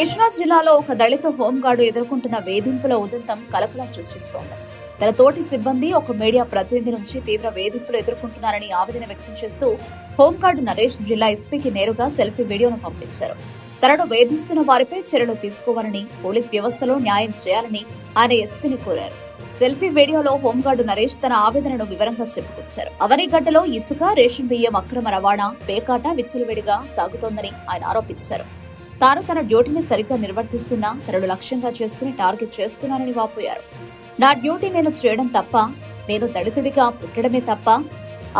కృష్ణా జిల్లాలో ఒక దళిత హోంగార్డు ఎదుర్కొంటున్న వేధింపుల ఉదంతం కలకలం సృష్టిస్తోంది. తన తోటి సిబ్బంది ఒక మీడియా ప్రతినిధి నుంచి తీవ్ర వేధింపులు ఎదుర్కొంటున్నారని ఆవేదన వ్యక్తం చేస్తూ హోంగార్డు నరేష్ జిల్లా ఎస్పీకి నేరుగా సెల్ఫీ వీడియోను పంపించారు. తనను వేధిస్తున్న వారిపై చర్యలు తీసుకోవాలని, పోలీస్ వ్యవస్థలో న్యాయం చేయాలని ఆయన ఎస్పీని కోరారు. సెల్ఫీ వీడియోలో హోంగార్డు నరేష్ తన ఆవేదనను వివరంగా చెప్పుకొచ్చారు. అవనిగడ్డలో ఇసుక, రేషన్ బియ్యం అక్రమ రవాణా, పేకాట విచ్చలవిడిగా సాగుతోందని ఆయన ఆరోపించారు. తాను తన డ్యూటీని సరిగ్గా నిర్వర్తిస్తున్నా తనను లక్ష్యంగా చేసుకుని టార్గెట్ చేస్తున్నానని వాపోయారు. నా డ్యూటీ నేను చేయడం తప్ప, నేను దళితుడిగా పుట్టడమే తప్ప,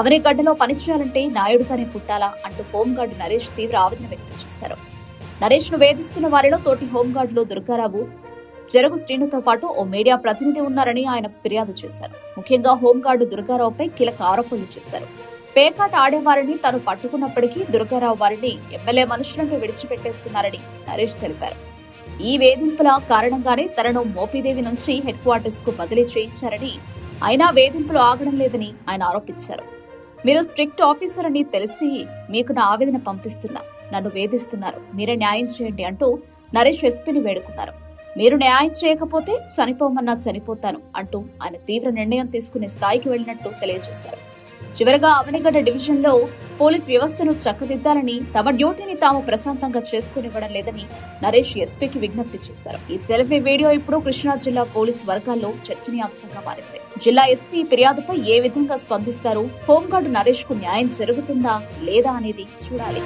అవనిగడ్డలో పనిచేయాలంటే నాయుడుగానే పుట్టాలా అంటూ హోంగార్డు నరేష్ తీవ్ర ఆవేదన వ్యక్తం చేశారు. నరేష్ ను వేధిస్తున్న వారిలో తోటి హోంగార్డులు దుర్గారావు, జరుగు శ్రీనుతో పాటు ఓ మీడియా ప్రతినిధి ఉన్నారని ఆయన ఫిర్యాదు చేశారు. ముఖ్యంగా హోంగార్డు దుర్గారావుపై కీలక ఆరోపణలు చేశారు. పేకాట ఆడేవారిని తాను పట్టుకున్నప్పటికీ దుర్గారావు వారిని ఎమ్మెల్యే మనుషులను విడిచిపెట్టేస్తున్నారని నరేష్ తెలిపారు. ఈ వేధింపుల కారణంగానే తనను మోపిదేవి నుంచి హెడ్ క్వార్టర్స్ కు బదిలీ చేయించారని, అయినా వేధింపులు ఆగడం లేదని ఆయన ఆరోపించారు. మీరు స్ట్రిక్ట్ ఆఫీసర్ అని తెలిసి మీకు నా ఆవేదన పంపిస్తున్నా, నన్ను వేధిస్తున్నారు, మీరే న్యాయం చేయండి అంటూ నరేష్ ఎస్పీని వేడుకున్నారు. మీరు న్యాయం చేయకపోతే చనిపోమన్నా చనిపోతాను అంటూ ఆయన తీవ్ర నిర్ణయం తీసుకునే స్థాయికి వెళ్లినట్టు తెలియజేశారు. చివరగా అవనిగడ్డ డివిజన్ లో పోలీస్ వ్యవస్థను చక్కదిద్దాలని, తమ డ్యూటీని తాము ప్రశాంతంగా చేసుకునివ్వడం లేదని నరేష్ ఎస్పీకి విజ్ఞప్తి చేశారు. ఈ సెల్ఫీ వీడియో ఇప్పుడు కృష్ణా జిల్లా పోలీస్ వర్గాల్లో చర్చనీయాంశంగా మారింది. జిల్లా ఎస్పీ ఫిర్యాదుపై ఏ విధంగా స్పందిస్తారు, హోంగార్డు నరేష్ కు న్యాయం జరుగుతుందా లేదా అనేది చూడాలి.